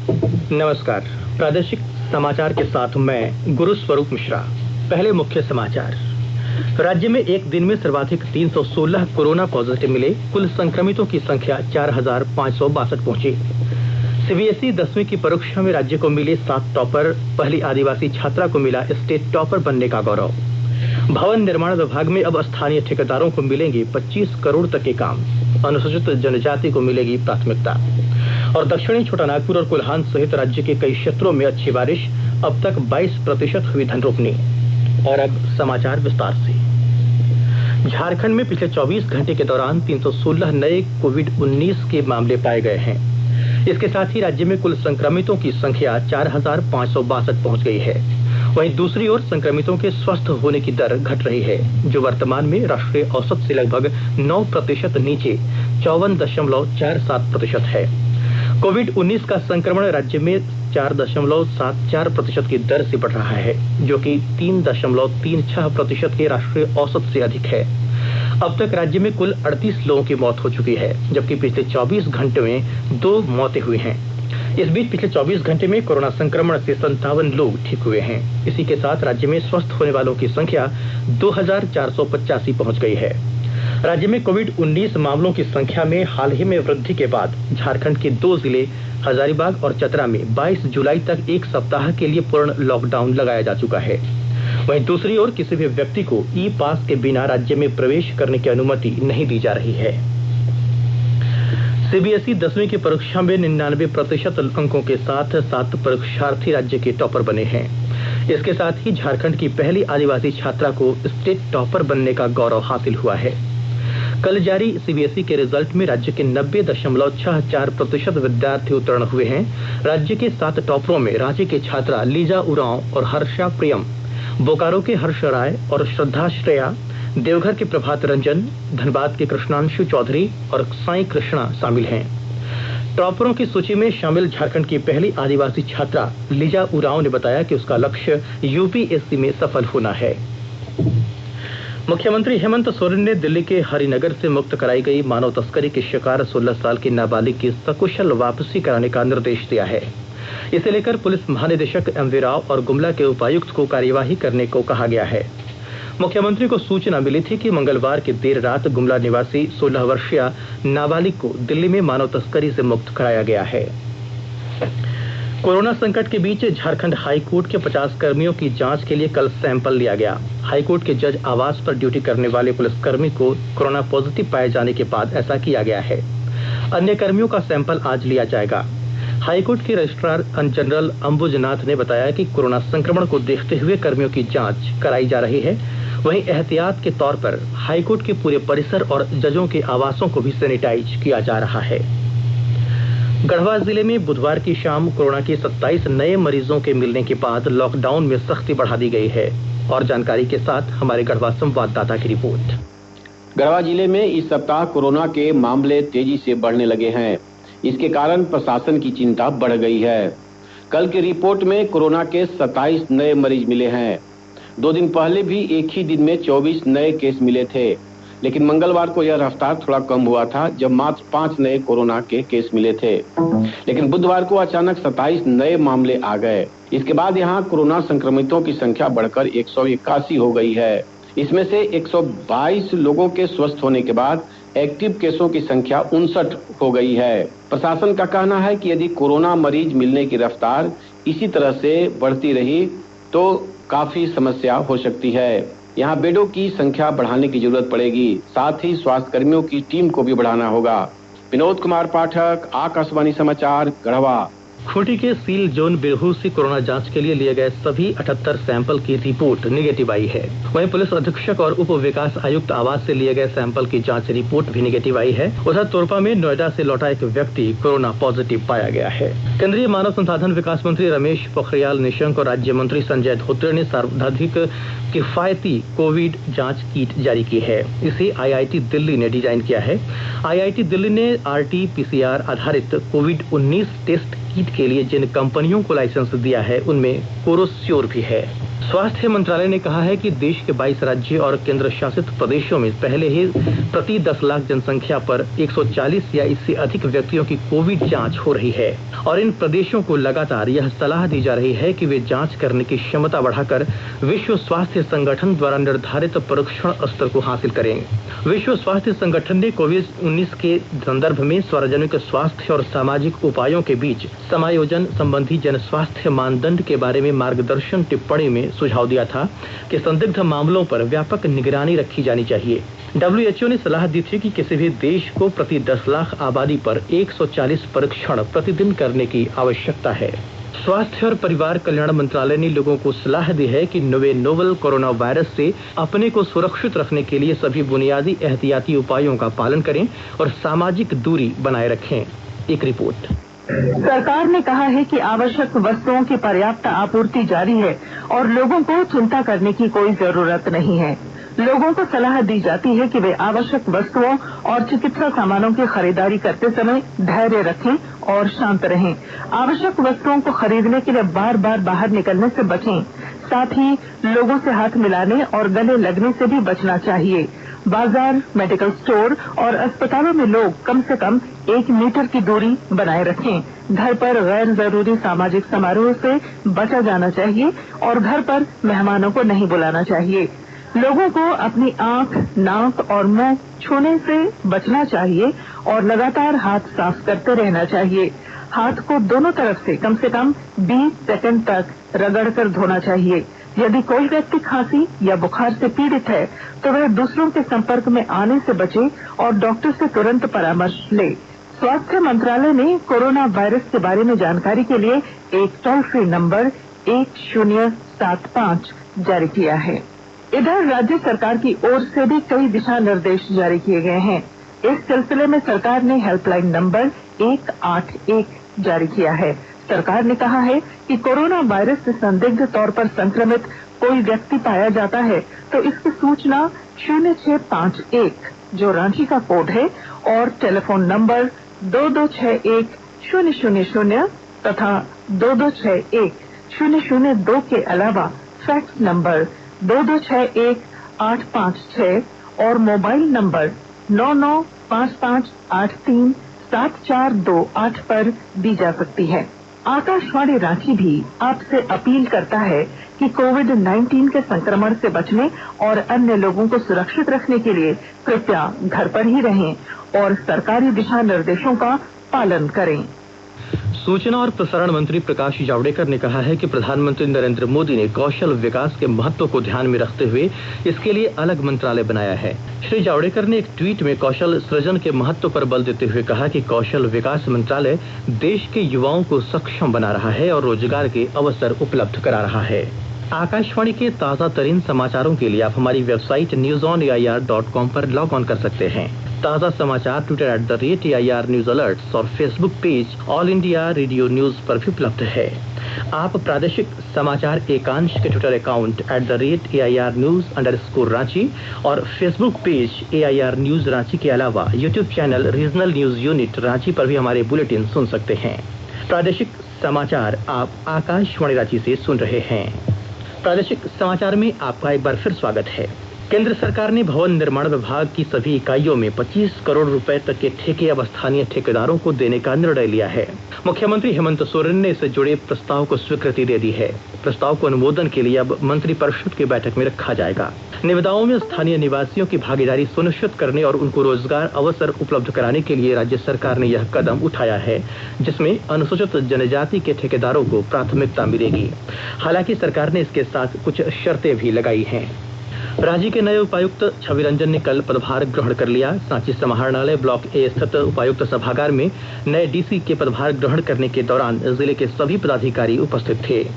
नमस्कार। प्रादेशिक समाचार के साथ मैं गुरु स्वरूप मिश्रा। पहले मुख्य समाचार। राज्य में एक दिन में सर्वाधिक 316 कोरोना पॉजिटिव मिले। कुल संक्रमितों की संख्या 4562 पहुंची। सीबीएसई 10वीं की परीक्षा में राज्य को मिले 7 टॉपर। पहली आदिवासी छात्रा को मिला स्टेट टॉपर बनने का गौरव। भवन निर्माण विभाग में अब स्थानीय ठेकेदारों को मिलेंगे 25 करोड़ तक के काम। अनुसूचित जनजाति को मिलेगी प्राथमिकता। और दक्षिणी छोटानागपुर और कोल्हान सहित राज्य के कई क्षेत्रों में अच्छी बारिश। अब तक 22% हुई धन रोपनी। और अब समाचार विस्तार से। झारखंड में पिछले 24 घंटे के दौरान 316 नए कोविड-19 के मामले पाए गए हैं। इसके साथ ही राज्य में कुल संक्रमितों की संख्या 4562 पहुंच गई है। वहीं दूसरी ओर संक्रमितों के स्वस्थ होने की दर घट रही है, जो वर्तमान में राष्ट्रीय औसत से लगभग 9% नीचे 54.47% है। कोविड-19 का संक्रमण राज्य में 4.74% की दर से बढ़ रहा है, जो कि 3.36% के राष्ट्रीय औसत से अधिक है। अब तक राज्य में कुल 38 लोगों की मौत हो चुकी है, जबकि पिछले 24 घंटे में 2 मौतें हुई हैं। इस बीच पिछले 24 घंटे में कोरोना संक्रमण से 57 लोग ठीक हुए हैं। इसी के साथ राज्य में स्वस्थ होने वालों की संख्या 2485 पहुंच गई है। राज्य में कोविड-19 मामलों की संख्या में हाल ही में वृद्धि के बाद झारखंड के 2 जिले हजारीबाग और चतरा में 22 जुलाई तक एक सप्ताह के लिए पूर्ण लॉकडाउन लगाया जा चुका है। वहीं दूसरी ओर किसी भी व्यक्ति को ई पास के बिना राज्य में प्रवेश करने की अनुमति नहीं दी जा रही है। सीबीएसई 10वीं की परीक्षा में 99% अंकों के साथ 7 परीक्षार्थी राज्य के टॉपर बने हैं। इसके साथ ही झारखंड की पहली आदिवासी छात्रा को स्टेट टॉपर बनने का गौरव हासिल हुआ है। कल जारी सीबीएसई के रिजल्ट में राज्य के 90.64% विद्यार्थी उत्तीर्ण हुए हैं। राज्य के 7 टॉपरों में रांची की छात्रा लीजा उरांव और हर्षा प्रियम, बोकारो के हर्ष राय और श्रद्धा श्रेया, देवघर के प्रभात रंजन, धनबाद के कृष्णांशु चौधरी और साई कृष्णा शामिल हैं। टॉपरों की सूची में शामिल झारखंड की पहली आदिवासी छात्रा लीजा उरांव ने बताया कि उसका लक्ष्य यूपीएससी में सफल होना है। मुख्यमंत्री हेमंत सोरेन ने दिल्ली के हरिनगर से मुक्त कराई गई मानव तस्करी की शिकार 16 साल की नाबालिग की सकुशल वापसी कराने का निर्देश दिया है। इसे लेकर पुलिस महानिदेशक एमवी राव और गुमला के उपायुक्त को कार्यवाही करने को कहा गया है। मुख्यमंत्री को सूचना मिली थी कि मंगलवार की देर रात गुमला निवासी 16 वर्षीय नाबालिग को दिल्ली में मानव तस्करी से मुक्त कराया गया है। कोरोना संकट के बीच झारखंड हाईकोर्ट के 50 कर्मियों की जांच के लिए कल सैंपल लिया गया। हाईकोर्ट के जज आवास पर ड्यूटी करने वाले पुलिसकर्मी को कोरोना पॉजिटिव पाए जाने के बाद ऐसा किया गया है। अन्य कर्मियों का सैंपल आज लिया जाएगा। हाईकोर्ट के रजिस्ट्रार जनरल अंबुजनाथ ने बताया कि कोरोना संक्रमण को देखते हुए कर्मियों की जांच कराई जा रही है। वहीं एहतियात के तौर पर हाईकोर्ट के पूरे परिसर और जजों के आवासों को भी सैनिटाइज किया जा रहा है। गढ़वा जिले में बुधवार की शाम कोरोना के 27 नए मरीजों के मिलने के बाद लॉकडाउन में सख्ती बढ़ा दी गई है। और जानकारी के साथ हमारे गढ़वा संवाददाता की रिपोर्ट। गढ़वा जिले में इस सप्ताह कोरोना के मामले तेजी से बढ़ने लगे हैं। इसके कारण प्रशासन की चिंता बढ़ गई है। कल की रिपोर्ट में कोरोना के 27 नए मरीज मिले हैं। 2 दिन पहले भी एक ही दिन में 24 नए केस मिले थे, लेकिन मंगलवार को यह रफ्तार थोड़ा कम हुआ था, जब मात्र 5 नए कोरोना के केस मिले थे। लेकिन बुधवार को अचानक 27 नए मामले आ गए। इसके बाद यहां कोरोना संक्रमितों की संख्या बढ़कर 181 हो गई है। इसमें से 122 लोगों के स्वस्थ होने के बाद एक्टिव केसों की संख्या 59 हो गई है। प्रशासन का कहना है कि यदि कोरोना मरीज मिलने की रफ्तार इसी तरह से बढ़ती रही तो काफी समस्या हो सकती है। यहाँ बेडों की संख्या बढ़ाने की जरूरत पड़ेगी। साथ ही स्वास्थ्य कर्मियों की टीम को भी बढ़ाना होगा। विनोद कुमार पाठक, आकाशवाणी समाचार, गढ़वा। खूंटी के सील जोन बिरहू से कोरोना जांच के लिए गए सभी 78 सैंपल की रिपोर्ट निगेटिव आई है। वहीं पुलिस अधीक्षक और उप विकास आयुक्त आवास से लिए गए सैंपल की जांच रिपोर्ट भी निगेटिव आई है। उधर तोरपा में नोएडा से लौटा एक व्यक्ति कोरोना पॉजिटिव पाया गया है। केंद्रीय मानव संसाधन विकास मंत्री रमेश पोखरियाल निशंक और राज्य मंत्री संजय धोत्रे ने सर्वाधिक किफायती कोविड जांच किट जारी की है। इसे आईआईटी दिल्ली ने डिजाइन किया है। आईआईटी दिल्ली ने आरटी-पीसीआर आधारित कोविड-19 टेस्ट किट के लिए जिन कंपनियों को लाइसेंस दिया है, उनमें कोरोस्योर भी है। स्वास्थ्य मंत्रालय ने कहा है कि देश के 22 राज्य और केंद्र शासित प्रदेशों में पहले ही प्रति 10 लाख जनसंख्या पर 140 या इससे अधिक व्यक्तियों की कोविड जांच हो रही है और इन प्रदेशों को लगातार यह सलाह दी जा रही है कि वे जांच करने की क्षमता बढ़ाकर विश्व स्वास्थ्य संगठन द्वारा निर्धारित परीक्षण स्तर को हासिल करें। विश्व स्वास्थ्य संगठन ने कोविड-19 के संदर्भ में सार्वजनिक स्वास्थ्य और सामाजिक उपायों के बीच समायोजन संबंधी जन स्वास्थ्य मानदंड के बारे में मार्गदर्शन टिप्पणी में सुझाव दिया था कि संदिग्ध मामलों पर व्यापक निगरानी रखी जानी चाहिए। WHO ने सलाह दी थी कि किसी भी देश को प्रति 10 लाख आबादी पर 140 परीक्षण प्रतिदिन करने की आवश्यकता है। स्वास्थ्य और परिवार कल्याण मंत्रालय ने लोगों को सलाह दी है कि नोवेल कोरोना वायरस से अपने को सुरक्षित रखने के लिए सभी बुनियादी एहतियाती उपायों का पालन करें और सामाजिक दूरी बनाए रखें। एक रिपोर्ट। सरकार ने कहा है कि आवश्यक वस्तुओं की पर्याप्त आपूर्ति जारी है और लोगों को चिंता करने की कोई जरूरत नहीं है। लोगों को सलाह दी जाती है कि वे आवश्यक वस्तुओं और चिकित्सा सामानों की खरीदारी करते समय धैर्य रखें और शांत रहें। आवश्यक वस्तुओं को खरीदने के लिए बार बार बाहर निकलने से बचें। साथ ही लोगों से हाथ मिलाने और गले लगने से भी बचना चाहिए। बाजार, मेडिकल स्टोर और अस्पतालों में लोग कम से कम 1 मीटर की दूरी बनाए रखें। घर पर गैर जरूरी सामाजिक समारोह से बचा जाना चाहिए और घर पर मेहमानों को नहीं बुलाना चाहिए। लोगों को अपनी आंख, नाक और मुंह छूने से बचना चाहिए और लगातार हाथ साफ करते रहना चाहिए। हाथ को दोनों तरफ से कम 20 सेकंड तक रगड़कर धोना चाहिए। यदि कोई व्यक्ति खांसी या बुखार से पीड़ित है तो वह दूसरों के संपर्क में आने से बचे और डॉक्टर से तुरंत परामर्श ले। स्वास्थ्य मंत्रालय ने कोरोना वायरस के बारे में जानकारी के लिए एक टोल फ्री नंबर 1075 जारी किया है। इधर राज्य सरकार की ओर से भी कई दिशा निर्देश जारी किए गए हैं। इस सिलसिले में सरकार ने हेल्पलाइन नंबर 181 जारी किया है। सरकार ने कहा है कि कोरोना वायरस से संदिग्ध तौर पर संक्रमित कोई व्यक्ति पाया जाता है तो इसकी सूचना 0651 जो रांची का कोड है और टेलीफोन नंबर 2261-000 तथा 2261-002 के अलावा फैक्स नंबर 2261-856 और मोबाइल नंबर 9955837428 पर दी जा सकती है। आकाशवाणी रांची भी आपसे अपील करता है कि कोविड-19 के संक्रमण से बचने और अन्य लोगों को सुरक्षित रखने के लिए कृपया घर पर ही रहें और सरकारी दिशा निर्देशों का पालन करें। सूचना और प्रसारण मंत्री प्रकाश जावड़ेकर ने कहा है कि प्रधानमंत्री नरेंद्र मोदी ने कौशल विकास के महत्व को ध्यान में रखते हुए इसके लिए अलग मंत्रालय बनाया है। श्री जावड़ेकर ने एक ट्वीट में कौशल सृजन के महत्व पर बल देते हुए कहा कि कौशल विकास मंत्रालय देश के युवाओं को सक्षम बना रहा है और रोजगार के अवसर उपलब्ध करा रहा है। आकाशवाणी के ताजा तरीन समाचारों के लिए आप हमारी वेबसाइट newsonair.com पर लॉग ऑन कर सकते हैं। ताजा समाचार ट्विटर @AIR न्यूज अलर्ट्स और Facebook page all India radio news पर भी उपलब्ध है। आप प्रादेशिक समाचार एकांश के ट्विटर अकाउंट @AIR news_रांची और Facebook page AIR news Ranchi के अलावा YouTube channel regional news unit Ranchi पर भी हमारे बुलेटिन सुन सकते हैं। प्रादेशिक समाचार आप आकाशवाणी रांची से सुन रहे हैं। प्रादेशिक समाचार में आपका एक बार फिर स्वागत है। केंद्र सरकार ने भवन निर्माण विभाग की सभी इकाइयों में 25 करोड़ रुपए तक के ठेके अब स्थानीय ठेकेदारों को देने का निर्णय लिया है। मुख्यमंत्री हेमंत सोरेन ने इससे जुड़े प्रस्ताव को स्वीकृति दे दी है। प्रस्ताव को अनुमोदन के लिए अब मंत्रिपरिषद की बैठक में रखा जाएगा। निविदाओं में स्थानीय निवासियों की भागीदारी सुनिश्चित करने और उनको रोजगार अवसर उपलब्ध कराने के लिए राज्य सरकार ने यह कदम उठाया है, जिसमें अनुसूचित जनजाति के ठेकेदारों को प्राथमिकता मिलेगी। हालांकि सरकार ने इसके साथ कुछ शर्तें भी लगाई हैं। रांची के नए उपायुक्त छवि रंजन ने कल पदभार ग्रहण कर लिया। सांची समाहरणालय ब्लॉक ए स्थित उपायुक्त सभागार में नए डीसी के पदभार ग्रहण करने के दौरान जिले के सभी पदाधिकारी उपस्थित थे।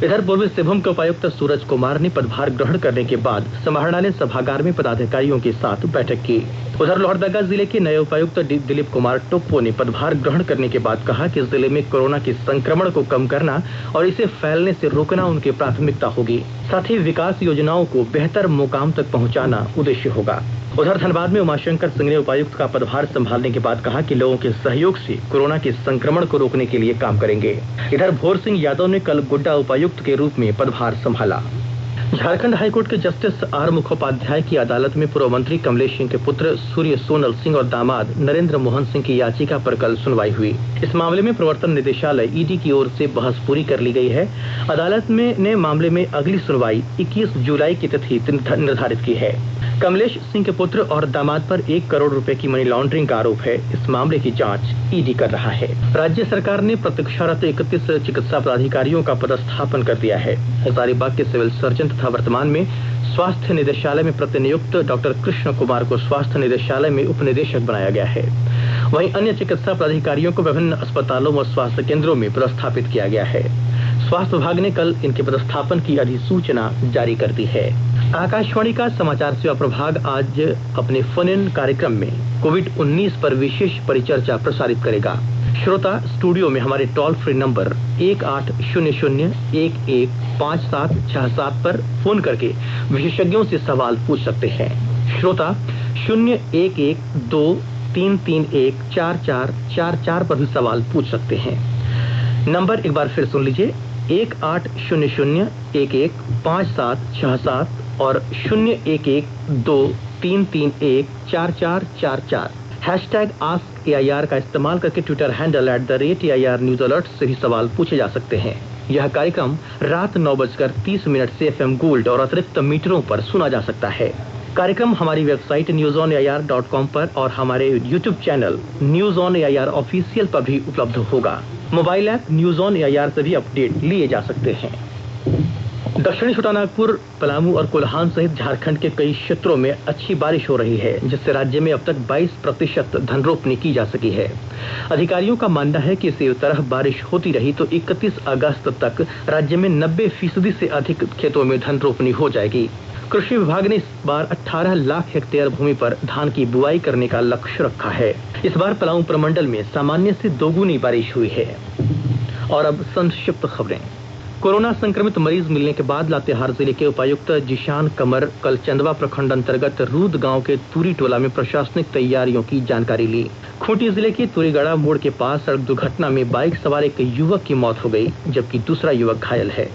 इधर पूर्वी सिंहभूम के उपायुक्त सूरज कुमार ने पदभार ग्रहण करने के बाद समाहरणालय सभागार में पदाधिकारियों के साथ बैठक की। उधर लोहरदगा जिले के नए उपायुक्त दिलीप कुमार टोप्पो ने पदभार ग्रहण करने के बाद कहा कि जिले में कोरोना के संक्रमण को कम करना और इसे फैलने से रोकना उनकी प्राथमिकता होगी। साथ ही विकास योजनाओं को बेहतर मुकाम तक पहुंचाना उद्देश्य होगा। उधर धनबाद में उमाशंकर सिंह ने उपायुक्त का पदभार संभालने के बाद कहा कि लोगों के सहयोग से कोरोना के संक्रमण को रोकने के लिए काम करेंगे। इधर भोर सिंह यादव ने कल गोड्डा उपायुक्त के रूप में पदभार संभाला। झारखंड हाईकोर्ट के जस्टिस आर मुखोपाध्याय की अदालत में पूर्व मंत्री कमलेश सिंह के पुत्र सूर्य सोनल सिंह और दामाद नरेंद्र मोहन सिंह की याचिका पर कल सुनवाई हुई। इस मामले में प्रवर्तन निदेशालय ईडी की ओर से बहस पूरी कर ली गई है। अदालत ने मामले में अगली सुनवाई 21 जुलाई की तिथि निर्धारित की है। कमलेश सिंह के पुत्र और दामाद पर 1 करोड़ रुपए की मनी लॉन्ड्रिंग का आरोप है। इस मामले की जांच ईडी कर रहा है। राज्य सरकार ने प्रतीक्षारत 31 चिकित्सा पदाधिकारियों का पदस्थापन कर दिया है। हजारीबाग के सिविल सर्जन तथा वर्तमान में स्वास्थ्य निदेशालय में प्रतिनियुक्त डॉक्टर कृष्ण कुमार को स्वास्थ्य निदेशालय में उप निदेशक बनाया गया है। वहीं अन्य चिकित्सा पदाधिकारियों को विभिन्न अस्पतालों व स्वास्थ्य केंद्रों में पदस्थापित किया गया है। स्वास्थ्य विभाग ने कल इनके पदस्थापन की अधिसूचना जारी कर दी है। आकाशवाणी का समाचार सेवा प्रभाग आज अपने फोन इन कार्यक्रम में कोविड-19 पर विशेष परिचर्चा प्रसारित करेगा। श्रोता स्टूडियो में हमारे टोल फ्री नंबर 1800-115767 पर फोन करके विशेषज्ञों से सवाल पूछ सकते हैं। श्रोता 0112-331-4444 पर भी सवाल पूछ सकते हैं। नंबर एक बार फिर सुन लीजिए, 1800-115767 और 0112-331-4444। #AskAIR का इस्तेमाल करके Twitter handle @AIR news alert से भी सवाल पूछे जा सकते हैं। यह कार्यक्रम रात 9:30 से FM गोल्ड और अतिरिक्त मीटरों पर सुना जा सकता है। कार्यक्रम हमारी वेबसाइट newsonair.com पर और हमारे YouTube channel news on AIR official पर भी उपलब्ध होगा। Mobile app news on AIR से भी अपडेट लिए जा सकते हैं। दक्षिणी छोटानागपुर, पलामू और कोल्हान सहित झारखंड के कई क्षेत्रों में अच्छी बारिश हो रही है, जिससे राज्य में अब तक 22% धन रोपनी की जा सकी है। अधिकारियों का मानना है कि इसी तरह बारिश होती रही तो 31 अगस्त तक राज्य में 90% से अधिक खेतों में धन रोपनी हो जाएगी। कृषि विभाग ने इस बार 18 लाख हेक्टेयर भूमि पर धान की बुआई करने का लक्ष्य रखा है। इस बार पलामू प्रमंडल में सामान्य से दोगुनी बारिश हुई है। और अब संक्षिप्त खबरें। कोरोना संक्रमित मरीज मिलने के बाद लातेहार जिले के उपायुक्त जिशान कमर कल चंदवा प्रखंड अंतर्गत रूद गांव के तुरी टोला में प्रशासनिक तैयारियों की जानकारी ली। खूंटी जिले के तुरीगढ़ा मोड़ के पास सड़क दुर्घटना में बाइक सवार एक युवक की मौत हो गई, जबकि दूसरा युवक घायल है।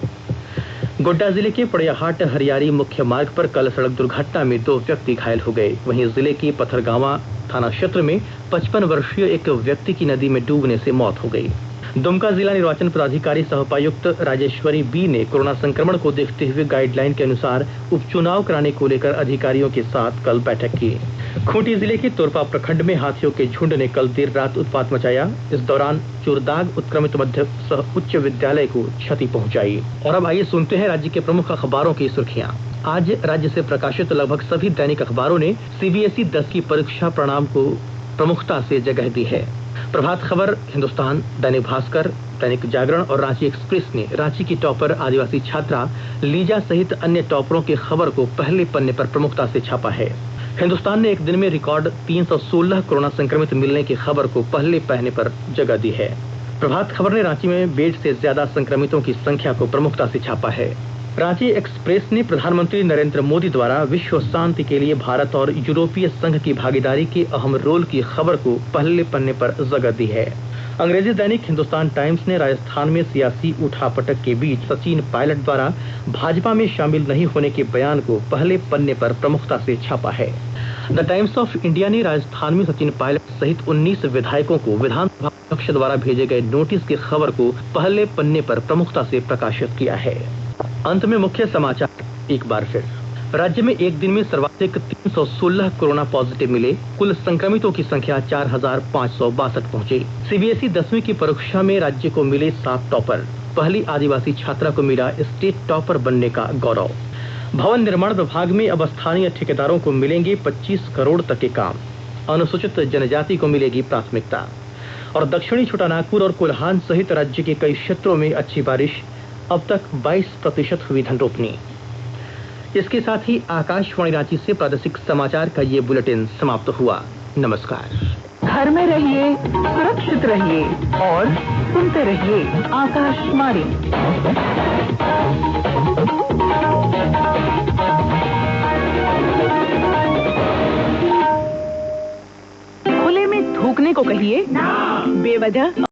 गोड्डा जिले के पड़ियाहाट हरियारी मुख्य मार्ग पर कल सड़क दुर्घटना में 2 व्यक्ति घायल हो गए। वहीं जिले के पथरगांवा थाना क्षेत्र में 55 वर्षीय एक व्यक्ति की नदी में डूबने से मौत हो गई। दुमका जिला निर्वाचन पदाधिकारी सह उपायुक्त राजेश्वरी बी ने कोरोना संक्रमण को देखते हुए गाइडलाइन के अनुसार उपचुनाव कराने को लेकर अधिकारियों के साथ कल बैठक की। खूंटी जिले के तोरपा प्रखंड में हाथियों के झुंड ने कल देर रात उत्पात मचाया। इस दौरान चुरदाग उत्क्रमित मध्य सह उच्च विद्यालय को क्षति पहुंचाई। और अब आइए सुनते हैं राज्य के प्रमुख अखबारों की सुर्खियां। आज राज्य से प्रकाशित लगभग सभी दैनिक अखबारों ने CBSE 10 की परीक्षा परिणाम को प्रमुखता से जगह दी है। प्रभात खबर, हिंदुस्तान, दैनिक भास्कर, दैनिक जागरण और रांची एक्सप्रेस ने रांची की टॉपर आदिवासी छात्रा लीजा सहित अन्य टॉपरों की खबर को पहले पन्ने पर प्रमुखता से छापा है। हिंदुस्तान ने एक दिन में रिकॉर्ड 316 कोरोना संक्रमित मिलने की खबर को पहले पन्ने पर जगह दी है। प्रभात खबर ने रांची में बेड से ज्यादा संक्रमितों की संख्या को प्रमुखता से छापा है। रांची एक्सप्रेस ने प्रधानमंत्री नरेंद्र मोदी द्वारा विश्व शांति के लिए भारत और यूरोपीय संघ की भागीदारी के अहम रोल की खबर को पहले पन्ने पर जगह दी है। अंग्रेजी दैनिक हिंदुस्तान टाइम्स ने राजस्थान में सियासी उठापटक के बीच सचिन पायलट द्वारा भाजपा में शामिल नहीं होने के बयान को पहले पन्ने पर प्रमुखता से छापा है। द टाइम्स ऑफ इंडिया ने राजस्थान में सचिन पायलट सहित 19 विधायकों को विधानसभा अध्यक्ष द्वारा भेजे गए नोटिस की खबर को पहले पन्ने पर प्रमुखता से प्रकाशित किया है। अंत में मुख्य समाचार एक बार फिर। राज्य में एक दिन में सर्वाधिक 316 कोरोना पॉजिटिव मिले। कुल संक्रमितों की संख्या 4562 पहुंची। CBSE 10वीं की परीक्षा में राज्य को मिले 7 टॉपर। पहली आदिवासी छात्रा को मिला स्टेट टॉपर बनने का गौरव। भवन निर्माण विभाग में अब स्थानीय ठेकेदारों को मिलेंगे 25 करोड़ तक के काम। अनुसूचित जनजाति को मिलेगी प्राथमिकता। और दक्षिणी छोटानागपुर और कोल्हान सहित राज्य के कई क्षेत्रों में अच्छी बारिश, अब तक 22% हुई धन रोपनी। इसके साथ ही आकाशवाणी रांची से प्रादेशिक समाचार का ये बुलेटिन समाप्त हुआ। नमस्कार। घर में रहिए, सुरक्षित रहिए और सुनते रहिए आकाशवाणी। खुले में थूकने को कहिए, बेवजह